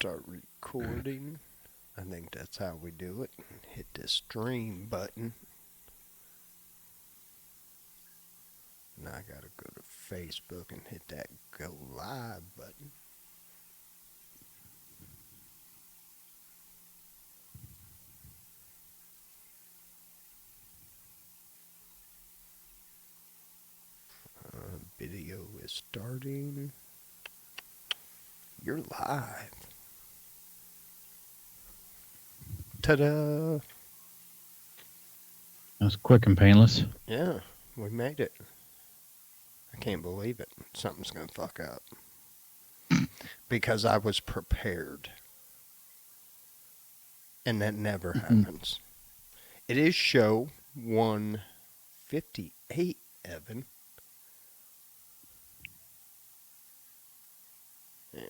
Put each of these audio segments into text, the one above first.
start recording. I think that's how we do it. Hit this stream button. Now I gotta go to Facebook and hit that go live button. Video is starting. You're live. Ta-da! That was quick and painless. Yeah, we made it. I can't believe it. Something's gonna fuck up. Because I was prepared. And that never happens. It is show 158, Evan. And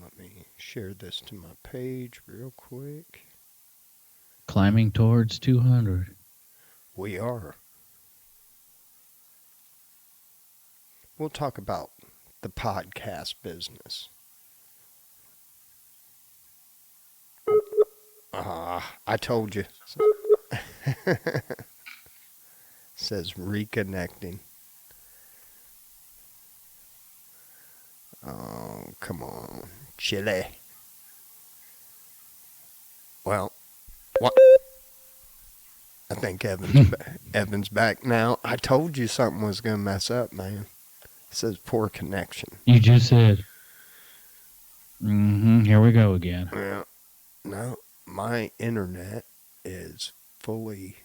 let me share this to my page real quick. Climbing towards 200. We are. We'll talk about the podcast business. I told you. Says reconnecting. Oh, come on. Chili. Well, what? I think Evan's back now. I told you something was going to mess up, man. It says poor connection. You just said. Here we go again. Yeah. No, my internet is fully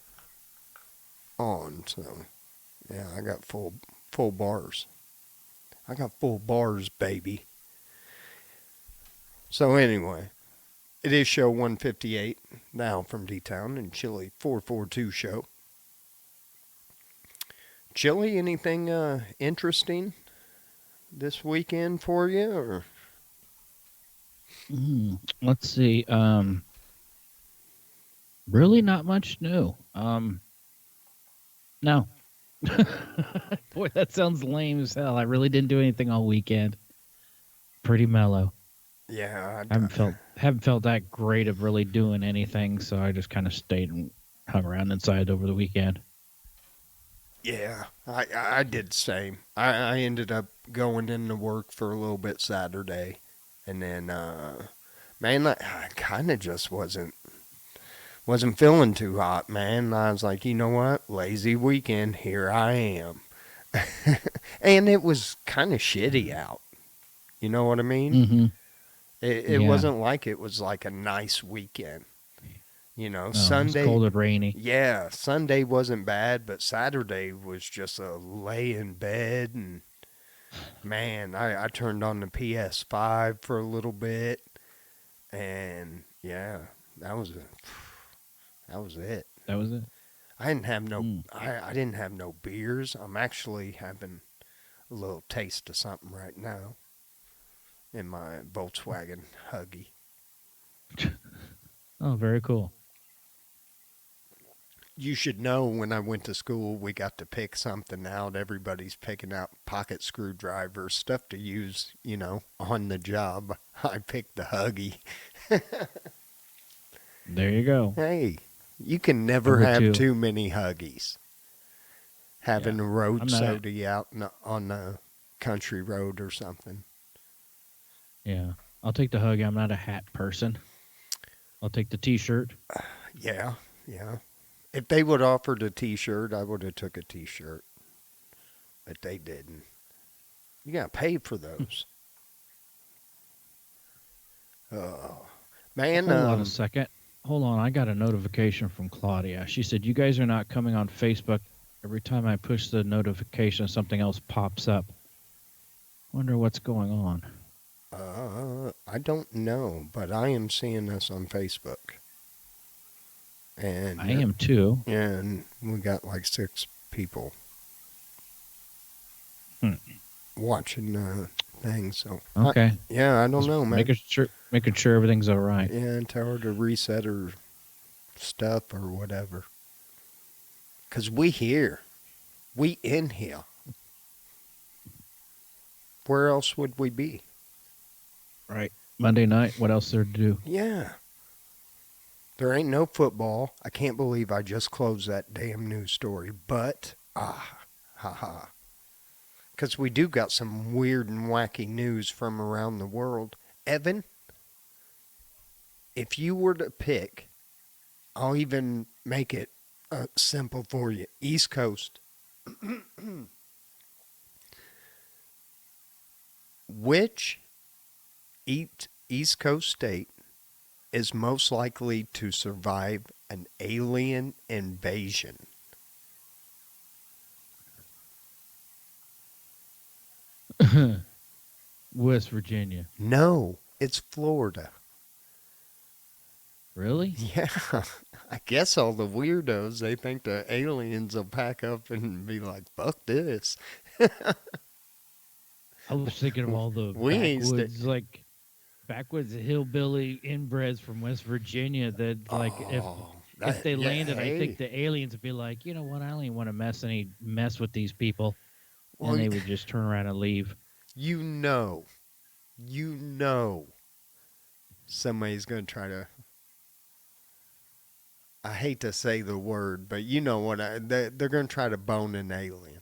on, so yeah, I got full bars. I got full bars, baby. So anyway, it is show 158, the AlfromDtown&Chili442 Show. Chili, anything interesting this weekend for you? Or? Let's see. Really not much new. No. Boy, that sounds lame as hell. I really didn't do anything all weekend. Pretty mellow. Yeah, I haven't felt that great of really doing anything, so I just kind of stayed and hung around inside over the weekend. Yeah, I did the same. I ended up going into work for a little bit Saturday, and then man, I kind of just wasn't feeling too hot, man. I was like, you know what, lazy weekend, here I am. And it was kind of shitty out. You know what I mean? Mm-hmm. It wasn't like it was like a nice weekend. You know, Sunday. It was cold and rainy. Yeah, Sunday wasn't bad, but Saturday was just a lay in bed. And man, I turned on the PS5 for a little bit. And yeah, that was it. That was it. I didn't have I didn't have no beers. I'm actually having a little taste of something right now in my Volkswagen Huggy. Oh, very cool. You should know, when I went to school, we got to pick something out. Everybody's picking out pocket screwdrivers, stuff to use, you know, on the job. I picked the Huggy. There you go. Hey, you can never have too many Huggies. Having a road soda out on the country road or something. Yeah, I'll take the Huggy. I'm not a hat person. I'll take the T-shirt. Yeah. If they would have offered a T-shirt, I would have took a T-shirt. But they didn't. You got to pay for those. Oh, man. Hold on a second. Hold on. I got a notification from Claudia. She said, you guys are not coming on Facebook. Every time I push the notification, something else pops up. Wonder what's going on. I don't know, but I am seeing this on Facebook. And I am too. Yeah, and we got like 6 people watching things. So okay, I don't know, man. Making sure everything's all right. Yeah, and tell her to reset her stuff or whatever. 'Cause we in here. Where else would we be? Right. Monday night. What else there to do? Yeah. There ain't no football. I can't believe I just closed that damn news story. But, haha. Because we do got some weird and wacky news from around the world. Evan, if you were to pick, I'll even make it simple for you. East Coast. Which East Coast state is most likely to survive an alien invasion? West Virginia. No, it's Florida. Really? Yeah, I guess all the weirdos, they think the aliens will pack up and be like, fuck this. I was thinking of all the We ain't backwoods hillbilly inbreds from West Virginia that if they landed, I think the aliens would be like, you know what, I don't even want to mess with these people, well, and they would just turn around and leave. you know, somebody's going to try to, I hate to say the word, but you know what, they're going to try to bone an alien.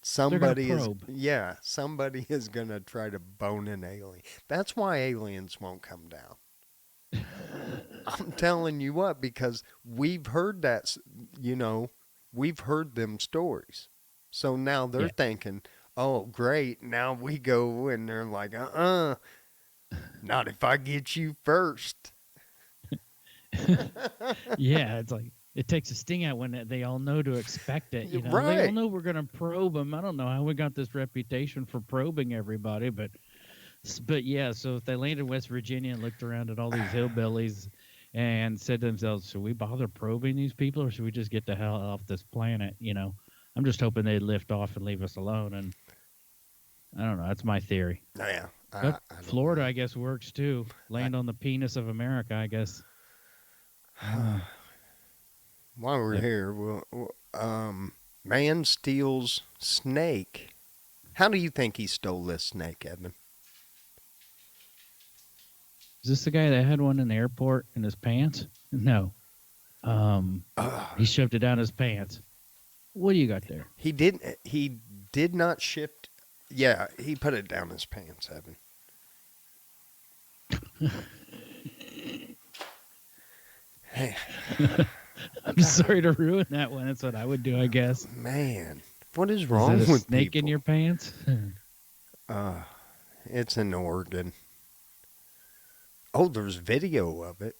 Somebody is, yeah, somebody is going to try to bone an alien. That's why aliens won't come down. I'm telling you what, because we've heard that, we've heard them stories. So now they're thinking, oh, great. Now we go and they're like, not if I get you first. Yeah, it's like it takes a sting out when they all know to expect it. You know, Right. They all know we're going to probe them. I don't know how we got this reputation for probing everybody, but yeah. So if they landed in West Virginia and looked around at all these hillbillies and said to themselves, "Should we bother probing these people, or should we just get the hell off this planet?" You know, I'm just hoping they'd lift off and leave us alone. And I don't know. That's my theory. Yeah. But Florida, I guess, works too. Land on the penis of America, I guess. While we're here, man steals snake. How do you think he stole this snake, Evan? Is this the guy that had one in the airport in his pants? No. He shoved it down his pants. What do you got there? He did not shift. Yeah, he put it down his pants, Evan. Hey. I'm sorry to ruin that one. That's what I would do, I guess. Man, what is wrong with with snake people? in your pants? It's in Oregon. Oh, there's video of it.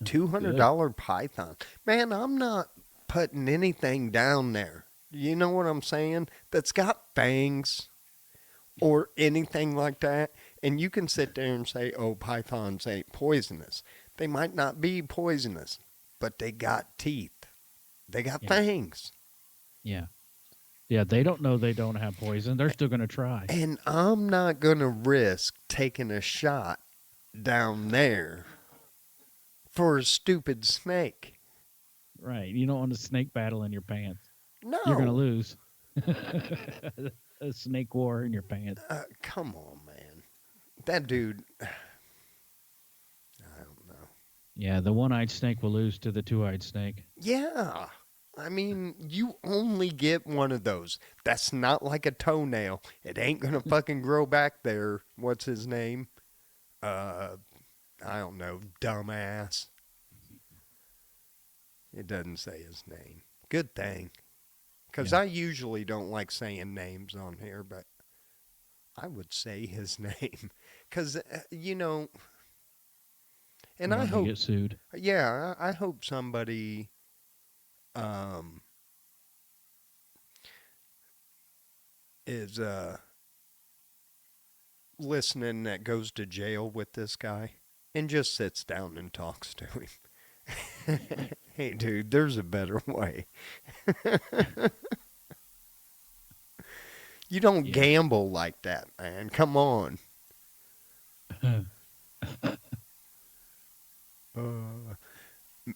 $200 python. Man, I'm not putting anything down there. You know what I'm saying? That's got fangs or anything like that. And you can sit there and say, oh, pythons ain't poisonous. They might not be poisonous, but they got teeth. They got fangs. Yeah. Yeah, they don't know they don't have poison. They're still going to try. And I'm not going to risk taking a shot down there for a stupid snake. Right. You don't want a snake battle in your pants. No. You're going to lose. A snake war in your pants. Come on, man. That dude, I don't know. Yeah, the one-eyed snake will lose to the two-eyed snake. Yeah. I mean, you only get one of those. That's not like a toenail. It ain't going to fucking grow back there. What's his name? I don't know. Dumbass. It doesn't say his name. Good thing. Because I usually don't like saying names on here, but I would say his name. Because, and I hope. Get sued. Yeah, I hope somebody. Is listening that goes to jail with this guy and just sits down and talks to him. Hey, dude, there's a better way. You don't gamble like that, man. Come on.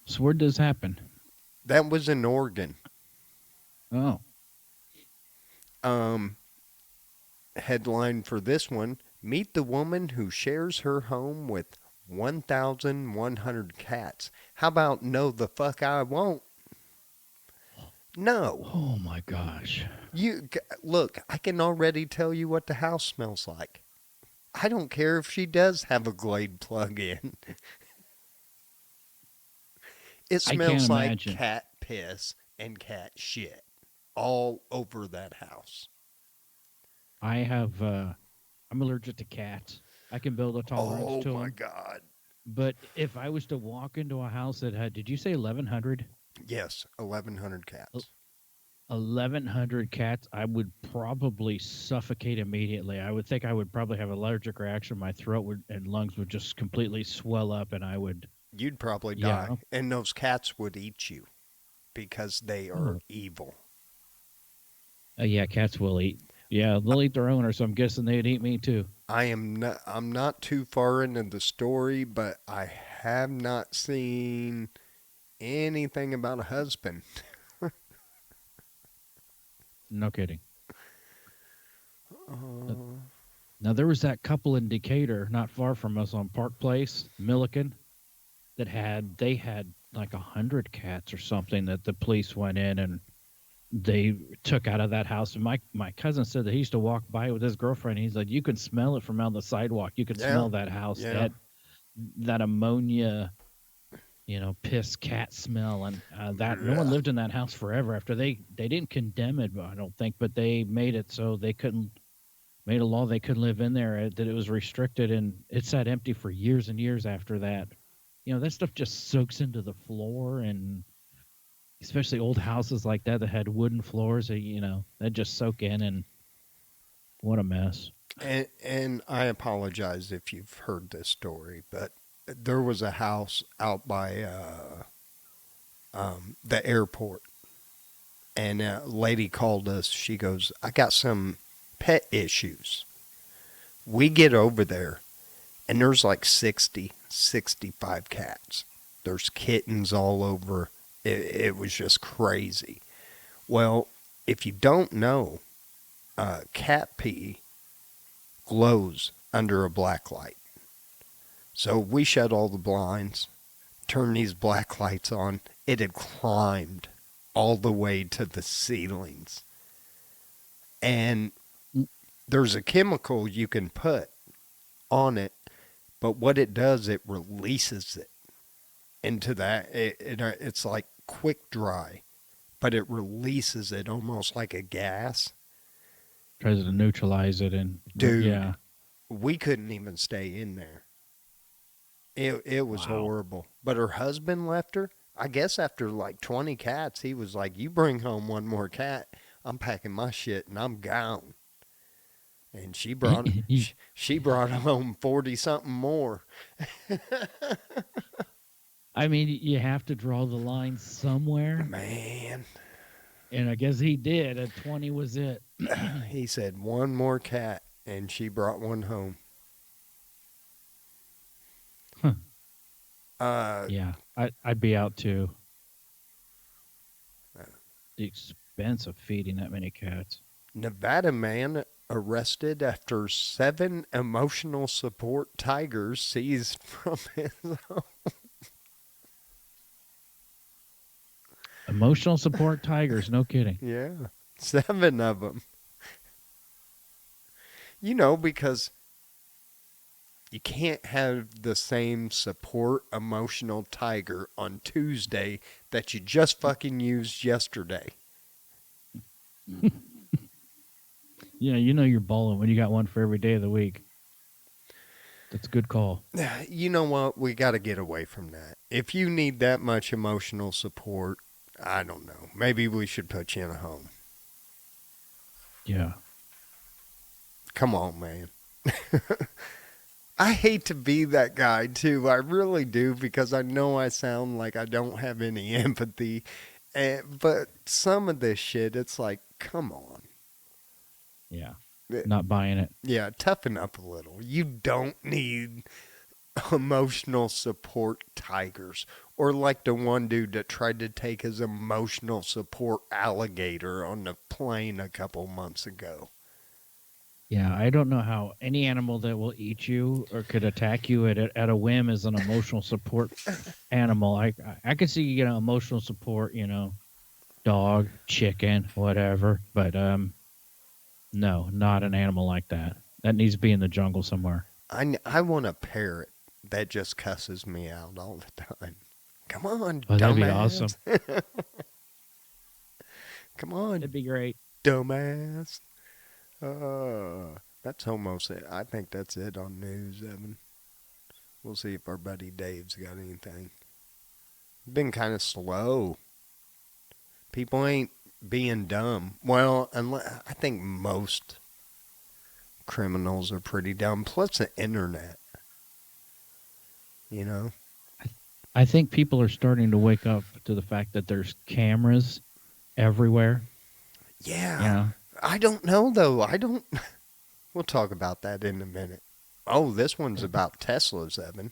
So where does this happen? That was in Oregon. Oh. Headline for this one: Meet the woman who shares her home with 1,100 cats. How about no the fuck I won't? No. Oh my gosh. Look, I can already tell you what the house smells like. I don't care if she does have a Glade plug in. It I can't smells like imagine. cat piss and cat shit all over that house. I have I'm allergic to cats. I can build a tolerance Oh to my them, God. but if I was to walk into a house that had, did you say 1100? Yes, 1,100 cats. 1100 cats, I would probably suffocate immediately. I would think I would probably have an allergic reaction. My throat would and lungs would just completely swell up, and I would, You'd probably die. yeah. And those cats would eat you because they are Oh, evil. yeah, cats will eat. Yeah, they'll eat their owner, so I'm guessing they'd eat me too. I'm not too far into the story, but I have not seen anything about a husband. No kidding. Uh, Uh, Now there was that couple in Decatur, not far from us on Park Place, Milliken, that they had like 100 cats or something that the police went in and they took out of that house. And my cousin said that he used to walk by with his girlfriend. He's like, you can smell it from on the sidewalk. You could yeah, smell that house, yeah, that ammonia, piss cat smell, and that no one yeah. lived in that house forever. After they didn't condemn it, I don't think, but they made it so they couldn't made a law they couldn't live in there, that it was restricted, and it sat empty for years and years after that. That stuff just soaks into the floor, and especially old houses like that had wooden floors, that just soak in, and what a mess. And I apologize if you've heard this story, but there was a house out by the airport, and a lady called us. She goes, "I got some pet issues." We get over there, and there's like 60, 65 cats. There's kittens all over. It was just crazy. Well, if you don't know, cat pee glows under a black light. So we shut all the blinds, turned these black lights on. It had climbed all the way to the ceilings. And there's a chemical you can put on it, but what it does, it releases it into that. It's like quick dry, but it releases it almost like a gas. Tries to neutralize it, and Dude, yeah. we couldn't even stay in there. It was Wow. horrible. But her husband left her. I guess after like 20 cats, he was like, "You bring home one more cat, I'm packing my shit and I'm gone." And she brought home 40 something more. I mean, you have to draw the line somewhere, Man, and I guess he did. At 20 was it. he said one more cat, and she brought one home. Huh. Uh, Yeah, I'd be out too. The expense of feeding that many cats. Nevada man arrested after 7 emotional support tigers seized from his home. Emotional support tigers, no kidding. Yeah, 7 of them. Because you can't have the same support emotional tiger on Tuesday that you just fucking used yesterday. Yeah, you're balling when you got one for every day of the week. That's a good call. You know what? We got to get away from that. If you need that much emotional support, I don't know. Maybe we should put you in a home. Yeah. Come on, man. I hate to be that guy too. I really do, because I know I sound like I don't have any empathy. But some of this shit, it's like, come on. Yeah. Eh, Not buying it. Yeah, toughen up a little. You don't need emotional support tigers. Or like the one dude that tried to take his emotional support alligator on the plane a couple months ago. Yeah, I don't know how any animal that will eat you or could attack you at a whim is an emotional support animal. I could see, emotional support, dog, chicken, whatever, but no, not an animal like that. That needs to be in the jungle somewhere. I want a parrot that just cusses me out all the time. Come on, Oh, that'd be awesome. dumbass. Come on, That'd be great. dumbass. That's almost it. I think that's it on news, Evan. We'll see if our buddy Dave's got anything. Been kind of slow. People ain't being dumb. Well, I think most criminals are pretty dumb. Plus the internet, you know. I think people are starting to wake up to the fact that there's cameras everywhere. Yeah. I don't know though. I don't. We'll talk about that in a minute. Oh, this one's about Teslas, Evan.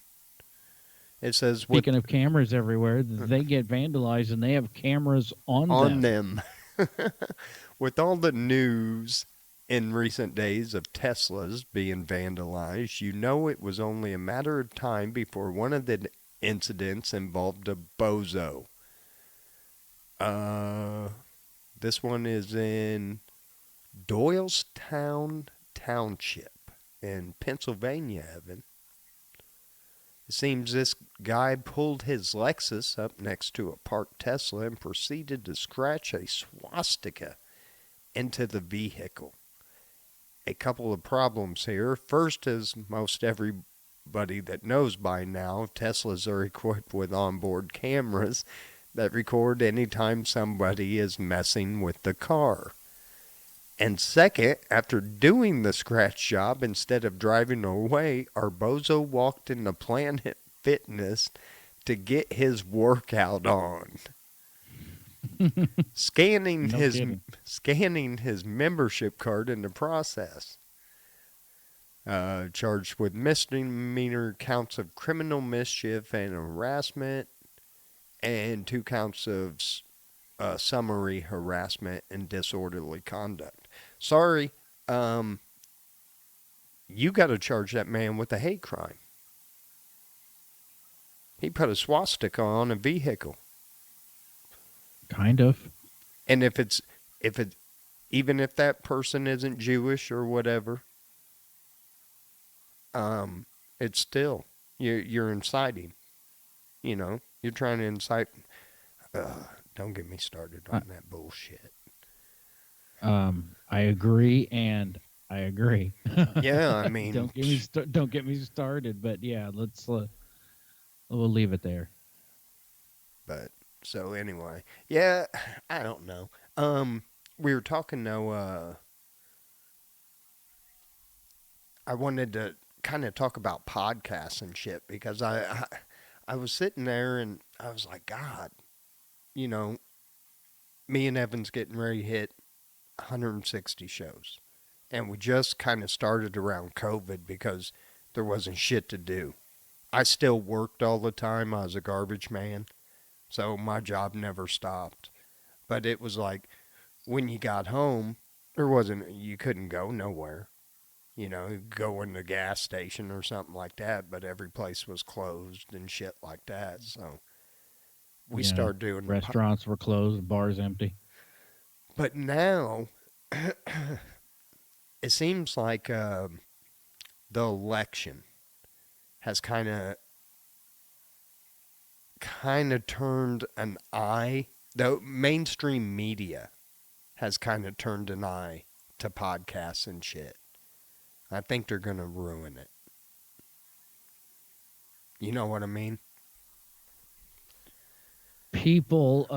It says Speaking of cameras everywhere, they get vandalized and they have cameras on them. them. With all the news in recent days of Teslas being vandalized, you know it was only a matter of time before one of the incidents involved a bozo. This one is in Doylestown Township in Pennsylvania, Evan. It seems this guy pulled his Lexus up next to a parked Tesla and proceeded to scratch a swastika into the vehicle. A couple of problems here. First, as most everybody that knows by now, Teslas are equipped with onboard cameras that record anytime somebody is messing with the car. And second, after doing the scratch job, instead of driving away, our bozo walked into Planet Fitness to get his workout on. Scanning his membership card in the process. Charged with misdemeanor counts of criminal mischief and harassment, and 2 counts of summary harassment and disorderly conduct. Sorry, you got to charge that man with a hate crime. He put a swastika on a vehicle. Kind of. And even if that person isn't Jewish or whatever, it's still you're inciting. You know, you're trying to incite. Don't get me started on that bullshit. I agree, and I agree. Yeah, I mean, don't get me started. But yeah, we'll leave it there. But so anyway, yeah, I don't know. We were talking though. I wanted to kind of talk about podcasts and shit because I was sitting there and I was like, God, you know, me and Evan's getting ready to hit 160 shows. And we just kind of started around COVID because there wasn't shit to do. I still worked all the time. I was a garbage man. So my job never stopped. But it was like when you got home, you couldn't go nowhere. You know, go in the gas station or something like that, but every place was closed and shit like that. So we started doing restaurants were closed, bars empty. But now it seems like the election has kind of turned an eye. The mainstream media has kind of turned an eye to podcasts and shit. I think they're going to ruin it. You know what I mean? People,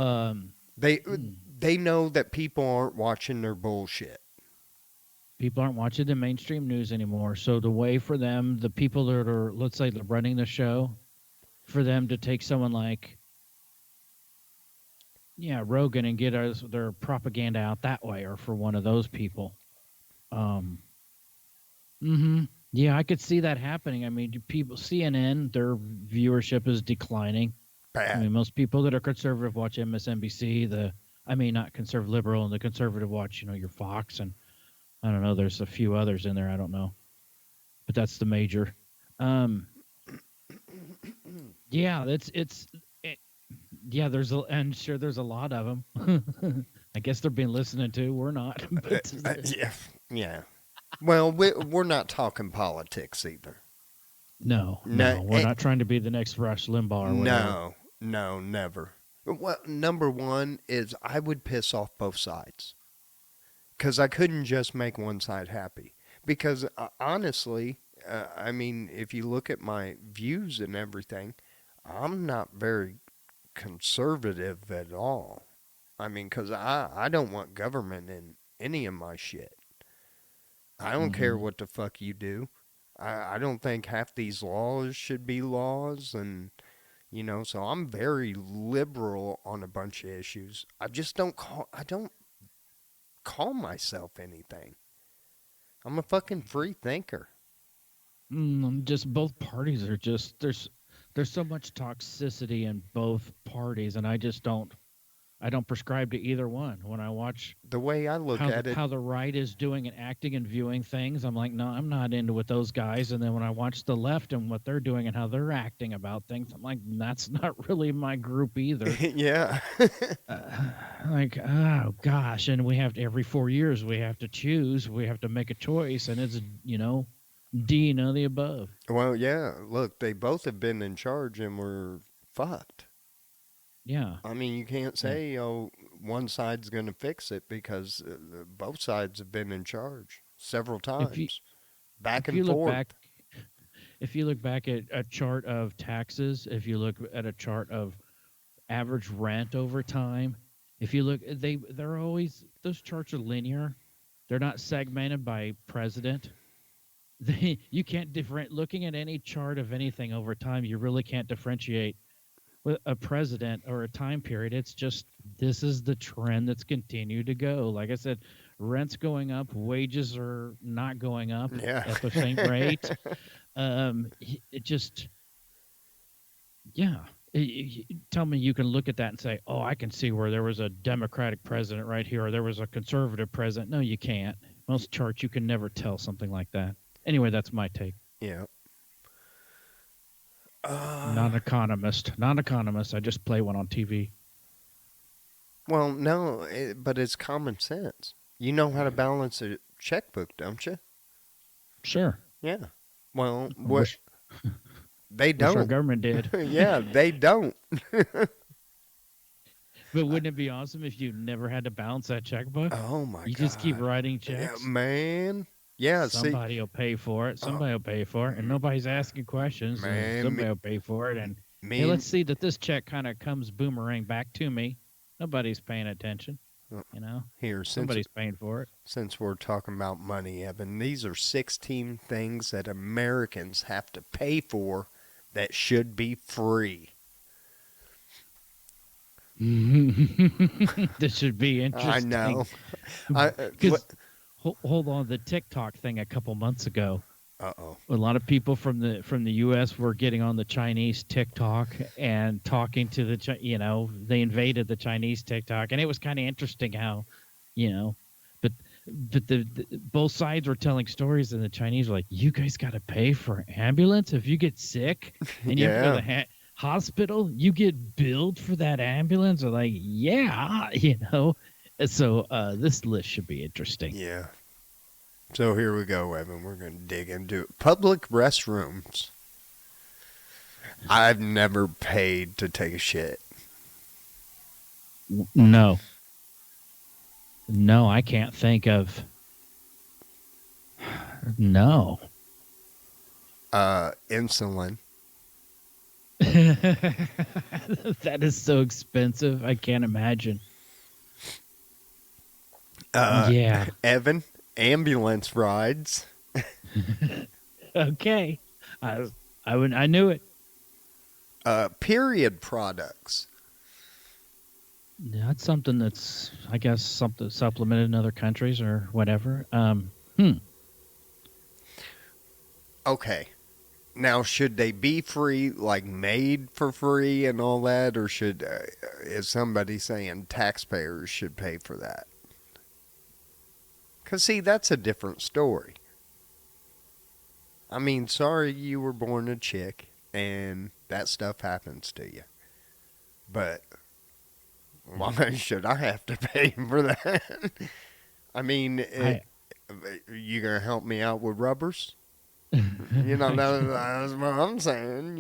they know that people aren't watching their bullshit. People aren't watching the mainstream news anymore. So the way for them, the people that are, let's say, running the show, for them to take someone like, Rogan and get their propaganda out that way, or for one of those people. Yeah, I could see that happening. I mean, CNN, their viewership is declining. Bad. I mean, most people that are conservative watch MSNBC. Not conservative, liberal, and the conservative watch, your Fox and I don't know. There's a few others in there. I don't know, but that's the major. Um, yeah, it, yeah. And sure, there's a lot of them. I guess they're being listened to. We're not, but Yeah, yeah. Well, we're not talking politics either. no, No, no, we're not trying to be the next Rush Limbaugh or whatever. no, never. Well, number one is I would piss off both sides because I couldn't just make one side happy. Because honestly, I mean, if you look at my views and everything, I'm not very conservative at all. I mean, because I don't want government in any of my shit. I don't care Hmm. what the fuck you do. I don't think half these laws should be laws, and so I'm very liberal on a bunch of issues. I don't call myself anything. I'm a fucking free thinker. Just both parties are just there's so much toxicity in both parties, and I don't prescribe to either one. When I watch The way I look at it, how the right is doing and acting and viewing things, I'm like, no, I'm not into with those guys. And then when I watch the left and what they're doing and how they're acting about things, I'm like, that's not really my group either. yeah. Like, oh gosh, and we have to every 4 years we have to choose, we have to make a choice, and it's D, none of the above. Well, yeah. Look, they both have been in charge and we're fucked. Yeah, I mean, you can't yeah. say, oh, one side's going to fix it because both sides have been in charge several If you times, back if and you look forth. back if you look back at a chart of taxes, if you look at a chart of average rent over time, if you look, they're always those charts are linear. They're not segmented by president. You can't different looking at any chart of anything over time. You really can't differentiate with a president or a time period. It's just this is the trend that's continued to go. Like I said, rent's going up, wages are not going up Yeah. at the same rate. It just yeah. Tell me you can look at that and say, "Oh, I can see where there was a Democratic president right here, or there was a conservative president." No, you can't. Most charts you can never tell something like that. Anyway, that's my take. Yeah. Not an economist. Not an economist. I just play one on TV. Well, no, but it's common sense. You know how to balance a checkbook, don't you? Sure. Yeah. Well, I what they wish our don't. government did. Yeah, they don't. But wouldn't it be awesome if you never had to balance that checkbook? Oh my You just keep God. writing Yeah, checks. man. Yeah, see, Somebody will pay for it. uh, Somebody will pay for it, and nobody's asking questions. And man, somebody will pay for it, and hey, me let's and see that this check kind of comes boomerang back to me. Nobody's paying attention. uh, You know, here somebody's paying for it. since we're talking about money, Evan, these are 16 things that Americans have to pay for that should be free. This should be I interesting. know. I Because hold on, the TikTok thing a couple months ago. uh-oh. A lot of people from the U.S. were getting on the Chinese TikTok and talking to they invaded the Chinese TikTok, and it was kind of interesting how, you know, but the both sides were telling stories, and the Chinese were like, "You guys got to pay for an ambulance if you get sick, and you have to go to Yeah. the hospital. You get billed for that ambulance." They're like, "Yeah, So this list should be interesting. Yeah. So here we go, Evan. We're going to dig into it. Public restrooms. I've never paid to take a shit. No, no, I can't think of. No. Insulin. That is so expensive. I can't imagine. Uh, Yeah. Evan, ambulance rides. Okay. I knew it. Period products. Yeah, that's something that's I guess something supplemented in other countries or whatever. Okay. Now, should they be free, like made for free and all that, or is somebody saying taxpayers should pay for that? Because, see, that's a different story. I mean, sorry you were born a chick and that stuff happens to you. But why should I have to pay for that? I mean, I you going to help me out with rubbers? That's what I'm saying,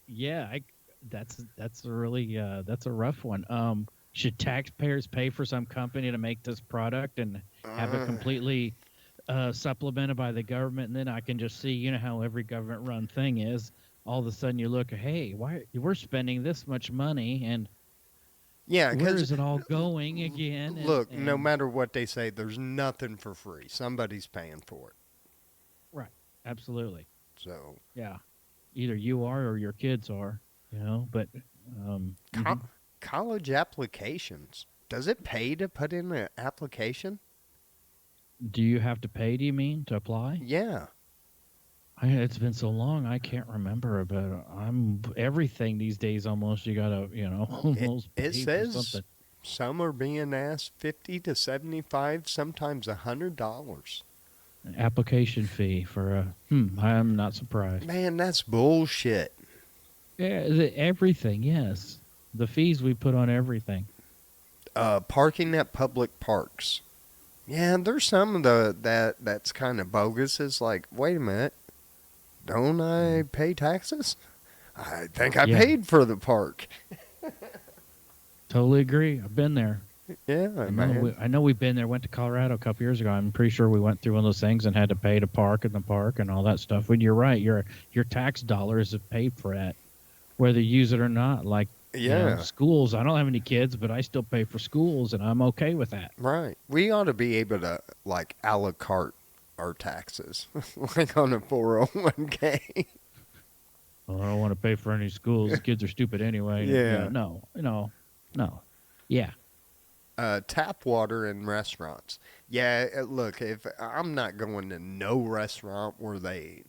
yeah, that's a really that's a rough one. Should taxpayers pay for some company to make this product and have it Uh, completely supplemented by the government, and then I can just see, how every government run thing is. All of a sudden, you look, hey, why we're spending this much money, and yeah, where because is it all going again? And look, no matter what they say, there's nothing for free. Somebody's paying for it. right, absolutely, So, yeah. Either you are or your kids are, But co- college applications. Does it pay to put in an application? do you have to pay? Do you mean to apply? Yeah. It's been so long, I can't remember. But I'm everything these days. Almost you gotta, It, almost it pay for says something. some are being asked 50 to 75, sometimes $100. Application fee for a. I'm not surprised. Man, that's bullshit. Yeah, everything. Yes, the fees we put on everything. Parking at public parks. Yeah, there's some of that's kind of bogus. It's like, wait a minute, don't I pay taxes? I think I Yeah, paid for the park. totally agree. I've been there. Yeah, man. I know we've been there. Went to Colorado a couple years ago. I'm pretty sure we went through one of those things and had to pay to park in the park and all that stuff. When you're right, your tax dollars have paid for that, whether you use it or not. Like, Yeah, schools. I don't have any kids, but I still pay for schools, and I'm okay with that. right. We ought to be able to like a la carte our taxes, like on a 401k. Well, I don't want to pay for any schools. Kids are stupid anyway. Yeah. No, no. Yeah. Tap water in restaurants. Yeah, look, if I'm not going to no restaurant where they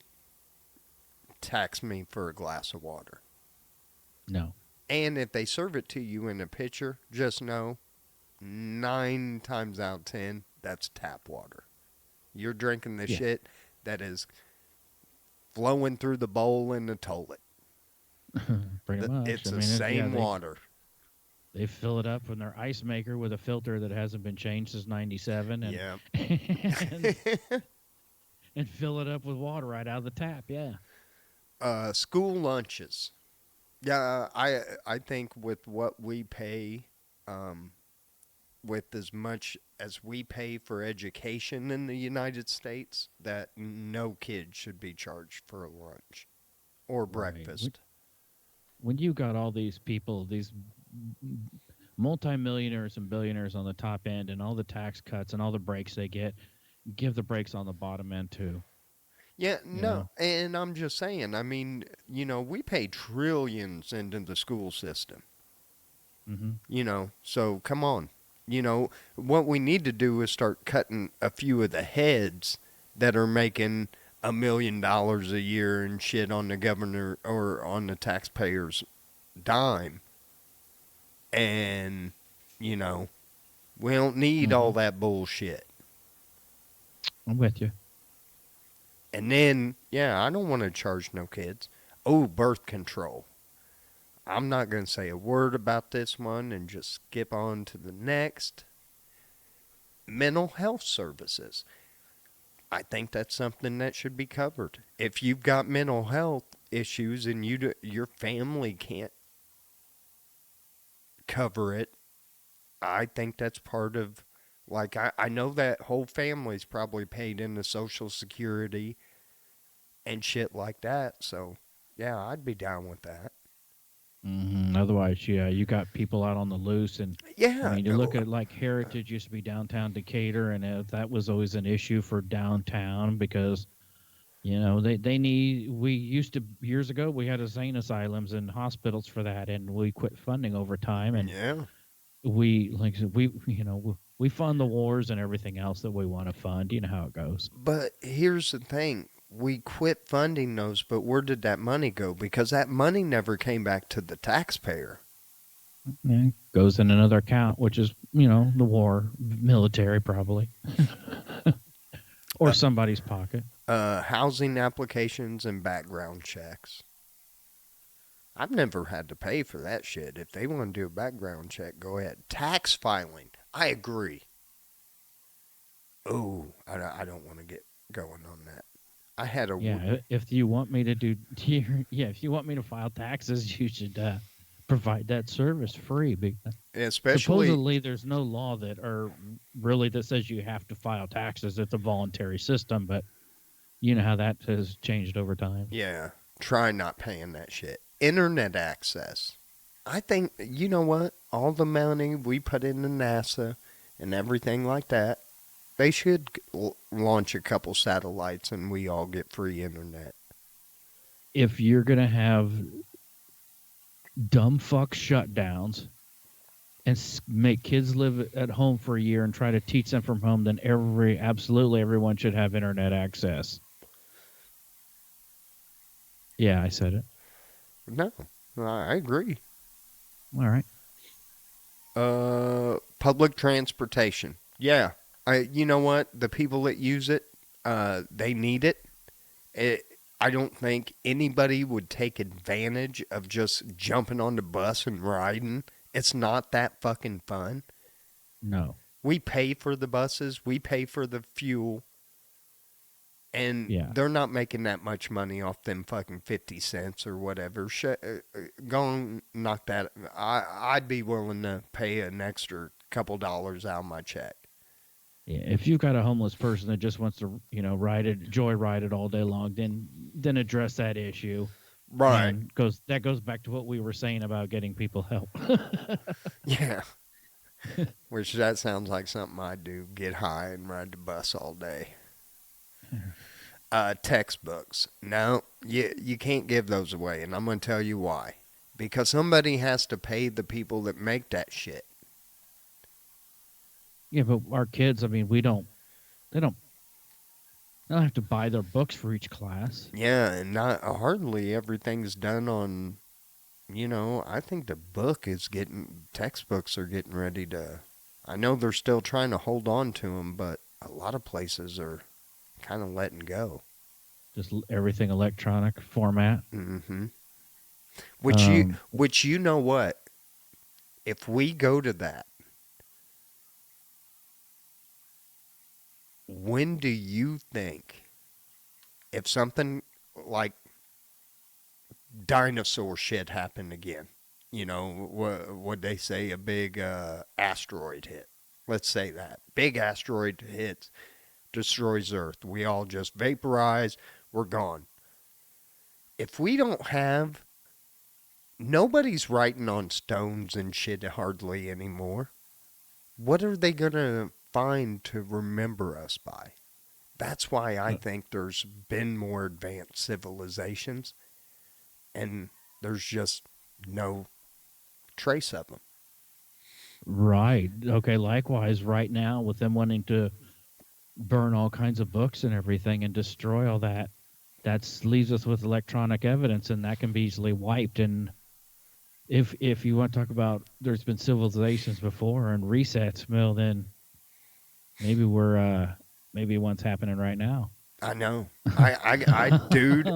tax me for a glass of water. No. And if they serve it to you in a pitcher, just know 9 times out of 10, that's tap water. You're drinking the Yeah. shit that is flowing through the bowl in the toilet. Pretty much. It's I the mean, same water. they fill it up from their ice maker with a filter that hasn't been changed since '97, and Yeah. and, and fill it up with water right out of the tap. Yeah. School lunches. Yeah, I think with what we pay, with as much as we pay for education in the United States, that no kid should be charged for a lunch or Right. breakfast. When you got all these people, these multimillionaires and billionaires on the top end, and all the tax cuts and all the breaks they get, give the breaks on the bottom end too. Yeah, You no, know. and I'm just saying, I mean, we pay trillions into the school system, Hmm. so come on. What we need to do is start cutting a few of the heads that are making $1 million a year and shit on the governor or on the taxpayer's dime. And, you know, we don't need all Hmm. that bullshit. I'm with you. And then, yeah, I don't want to charge no kids. Oh, birth control. I'm not going to say a word about this one and just skip on to the next. Mental health services. I think that's something that should be covered. If you've got mental health issues and your family can't cover it, I think that's part of, like, I know that whole family's probably paid into Social Security and shit like that. So, yeah, I'd be down with that. Otherwise, yeah, you got people out on the loose, and I Yeah. mean, you look at like Heritage used to be downtown Decatur, and that was always an issue for downtown because they need. We used to years ago we had insane asylums and hospitals for that, and we quit funding over time, and Yeah. we like I said, we fund the wars and everything else that we want to fund. You know how it goes. But here's the thing. We quit funding those, but where did that money go? Because that money never came back to the taxpayer. Yeah, goes in another account, which is, the war, military probably, or Uh, somebody's pocket. housing applications and background checks. I've never had to pay for that shit. If they want to do a background check, go ahead. Tax filing. I agree. Oh, I don't want to get going on that. I had a Yeah, if you want me to do, yeah, if you want me to file taxes, you should provide that service free. especially Supposedly, there's no law that says you have to file taxes. It's a voluntary system, but you know how that has changed over time. yeah, try not paying that shit. Internet access. I think you know what? All the money we put into NASA and everything like that, they should launch a couple satellites and we all get free internet. If you're gonna have dumb fuck shutdowns and make kids live at home for a year and try to teach them from home, then absolutely everyone should have internet access. Yeah, I said it. No, I agree. All right. Public transportation. Yeah, you know what? The people that use it, they need it. it. I don't think anybody would take advantage of just jumping on the bus and riding. It's not that fucking fun. No. We pay for the buses, we pay for the fuel, and Yeah. they're not making that much money off them fucking 50 cents or whatever. Go and knock that. I'd be willing to pay an extra couple dollars out of my check. Yeah, if you've got a homeless person that just wants to, joyride it all day long, then address that issue, Right. and that goes back to what we were saying about getting people help. Yeah. Which that sounds like something I'd do. Get high and ride the bus all day. Textbooks. No, you can't give those away, and I'm going to tell you why. Because somebody has to pay the people that make that shit. Yeah, but our kids, I mean, they don't, they don't have to buy their books for each class. Yeah, and not hardly everything's done on. I think the book is getting textbooks are getting ready to. I know they're still trying to hold on to them, but a lot of places are kind of letting go. Just everything electronic format. Mm-hmm. Which you, Um, which you know what? If we go to that, when do you think if something like dinosaur shit happened again? What they say, a big asteroid hit. Let's say that big asteroid hits, destroys Earth. We all just vaporize. We're gone. If we don't have, nobody's writing on stones and shit hardly anymore. What are they gonna find to remember us by? That's why I think there's been more advanced civilizations, and there's just no trace of them. right. Okay. Likewise, right now, with them wanting to burn all kinds of books and everything and destroy all that, that leaves us with electronic evidence, and that can be easily wiped. And if you want to talk about there's been civilizations before and resets, well, then maybe one's happening right now. I know. Dude,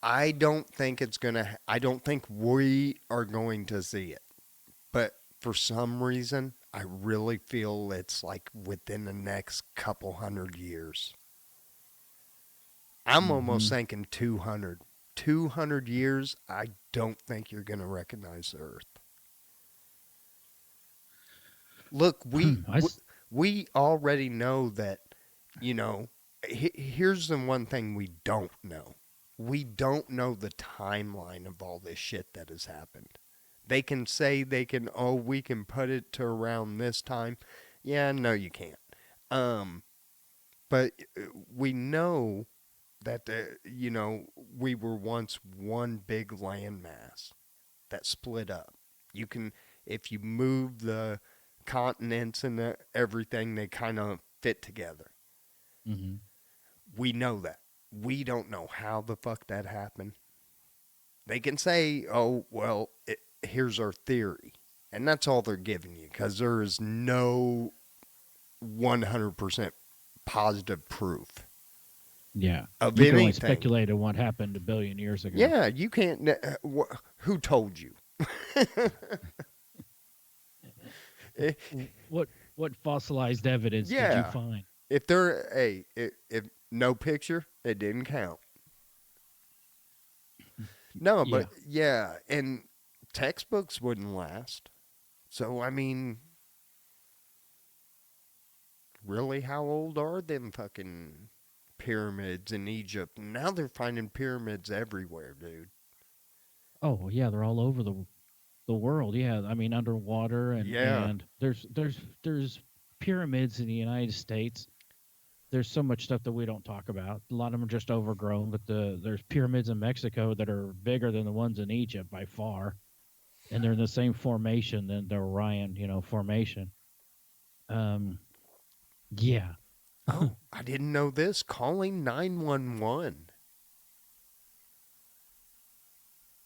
I don't think it's gonna. I don't think we are going to see it. But for some reason, I really feel it's like within the next couple 100 years. I'm almost Hmm. thinking 200. 200 years, I don't think you're going to recognize the Earth. Look, I we already know that, you know, here's the one thing we don't know. We don't know the timeline of all this shit that has happened. They can say we can put it to around this time. Yeah, no, you can't. Um, but we know that we were once one big landmass that split up. You can if you move the continents and everything, they kind of fit together. hmm We know that. We don't know how the fuck that happened. They can say, "Oh, well, here's our theory." And that's all they're giving you because there is no 100% positive proof Yeah. of You can only anything. speculate on what happened a billion years ago. Yeah, you can't. Who told you? Eh, What fossilized evidence did you yeah, find? if there, hey, if no picture, it didn't count. No, Yeah. but yeah, and textbooks wouldn't last. So I mean, really, how old are them fucking pyramids in Egypt? Now they're finding pyramids everywhere, dude. Oh, yeah, they're all over the world. Yeah, I mean underwater Yeah, and there's pyramids in the United States. There's so much stuff that we don't talk about. A lot of them are just overgrown, but there's pyramids in Mexico that are bigger than the ones in Egypt by far, and they're in the same formation than the Orion, formation. Um, yeah, oh, I didn't know this. Calling 911.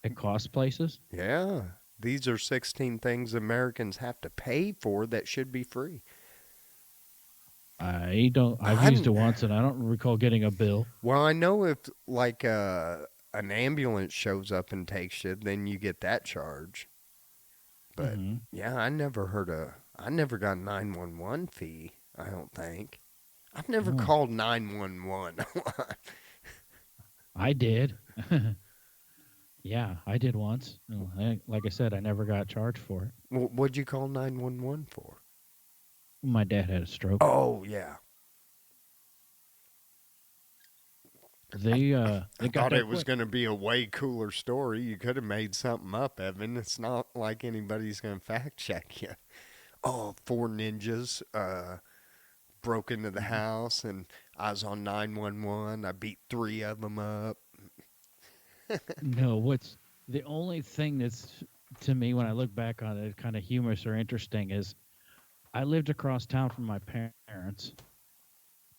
it costs places. Yeah. These are 16 things Americans have to pay for that should be free. I don't. I've used it I'm, once, and I don't recall getting a bill. well, I know if like an ambulance shows up and takes you, then you get that charge. But Hmm. yeah, I never got a 911 fee, I don't think. I've never Oh, called 911. I did. Yeah, I did once. Like I said, I never got charged for it. What'd you call 911 for? My dad had a stroke. Oh, yeah. They I got thought there it was quick. going to be a way cooler story. You could have made something up, Evan. It's not like anybody's going to fact check you. Oh, four ninjas broke into the Mhm. house and I was on 911. I beat three of them up. No, what's the only thing that's to me when I look back on it, kind of humorous or interesting is I lived across town from my parents,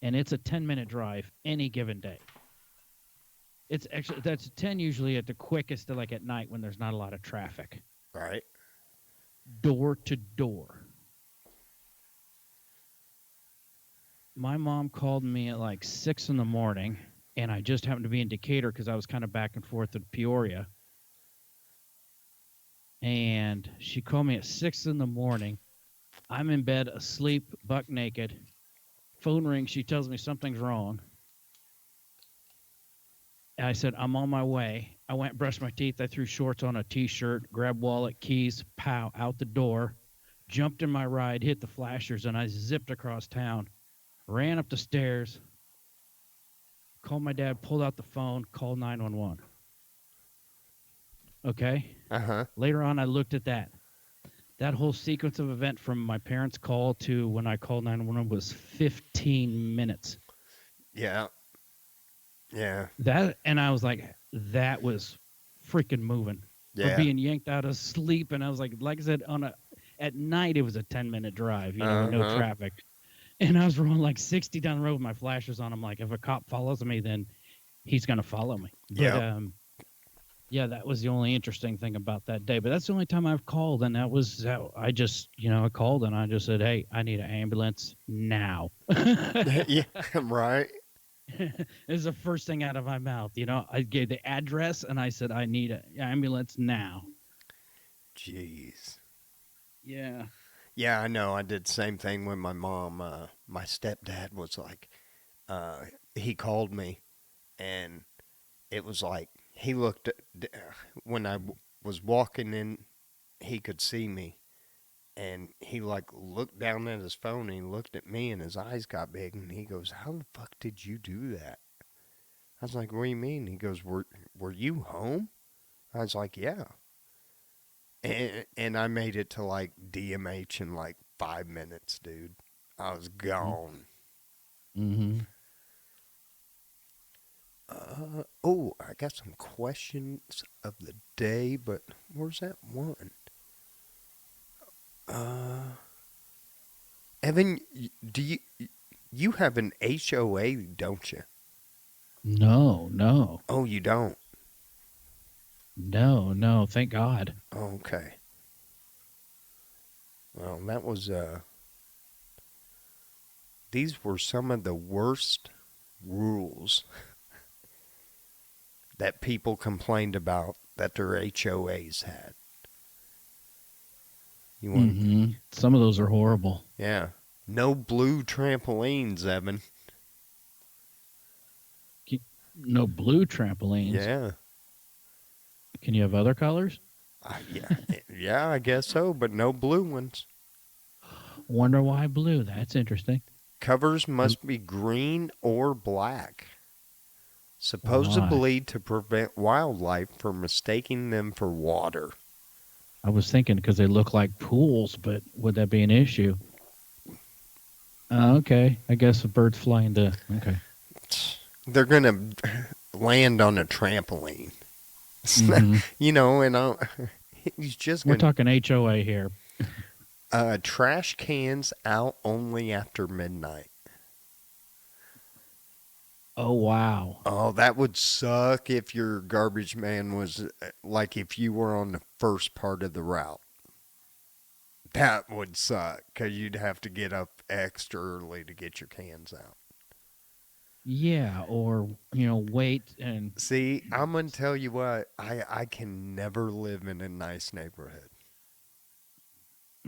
and it's a 10-minute drive any given day. It's actually that's 10 usually at the quickest, like at night when there's not a lot of traffic. Right? Door to door. My mom called me at like 6 in the morning, and I just happened to be in Decatur because I was kind of back and forth to Peoria. And she called me at 6 in the morning. I'm in bed, asleep, buck naked. Phone rings. She tells me something's wrong. And I said, I'm on my way. I went, brushed my teeth. I threw shorts on, a t-shirt, grabbed wallet, keys, pow, out the door, jumped in my ride, hit the flashers, and I zipped across town, ran up the stairs, called my dad, pulled out the phone, called 911. Okay. Uh huh. Later on, I looked at that. That whole sequence of event from my parents' call to when I called 911 was 15 minutes. Yeah. Yeah. That, and I was like, that was freaking moving for Yeah. being yanked out of sleep. And I was like I said, at night, it was a 10-minute drive, with Uh no huh. traffic. And I was rolling like 60 down the road with my flashers on. I'm like, if a cop follows me, then he's going to follow me. But, Yep. yeah, that was the only interesting thing about that day. But that's the only time I've called, and that was that. I just, I called and I just said, "Hey, I need an ambulance now." Yeah. Right. This is the first thing out of my mouth. I gave the address and I said, "I need an ambulance now." Jeez. Yeah. Yeah, I know. I did the same thing with my mom. My stepdad was like, he called me, and it was like he looked at, when was walking in, he could see me, and he like looked down at his phone and he looked at me and his eyes got big and he goes, "How the fuck did you do that?" I was like, "What do you mean?" He goes, "Were you home?" I was like, "Yeah." And I made it to like DMH in like 5 minutes, dude. I was gone. Mm-hmm. Oh, I got some questions of the day, but where's that one? Uh, Evan, do you have an HOA, don't you? No, no, Oh, you don't. no, no. Thank God. Okay. Well, that was these were some of the worst rules that people complained about that their HOAs had. You want, Some of those are horrible. yeah, no blue trampolines, Evan. No blue trampolines. Yeah, Can you have other colors? yeah, yeah. I guess so, but no blue ones. Wonder why blue. That's interesting. Covers must be green or black, Why? supposedly to prevent wildlife from mistaking them for water. I was thinking because they look like pools, but would that be an issue? Okay. I guess a bird's flying to. Okay. They're gonna land on a trampoline. Mm-hmm. You know, and he's just We're going to. talking HOA here. Trash cans out only after midnight. Oh, wow. Oh, that would suck if your garbage man was like if you were on the first part of the route. That would suck because you'd have to get up extra early to get your cans out. Yeah. Or, wait and. See, I'm going to tell you what, I can never live in a nice neighborhood.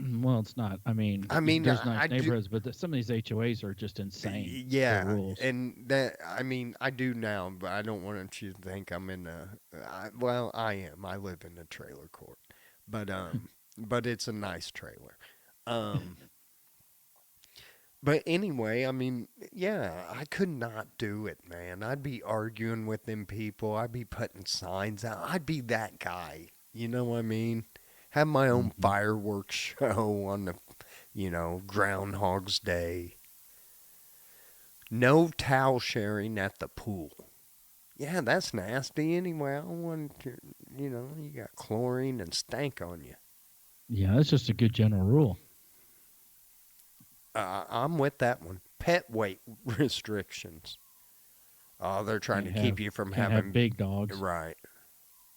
Well, it's not. I mean, I mean, there's I nice do. neighborhoods, but some of these HOAs are just insane. Their Yeah, rules. and that I mean I do now, but I don't want you to think I'm in a. Well, I am. I live in a trailer court, but but it's a nice trailer. Um, but anyway, I mean, yeah, I could not do it, man. I'd be arguing with them people. I'd be putting signs out. I'd be that guy. You know what I mean? Have my own Mhm. fireworks show on the, Groundhog's Day. No towel sharing at the pool. Yeah, that's nasty anyway. I don't want to, you got chlorine and stank on you. Yeah, that's just a good general rule. I'm with that one. Pet weight restrictions. Oh, they're trying Can't to keep have you from can't have having. big dogs. Right.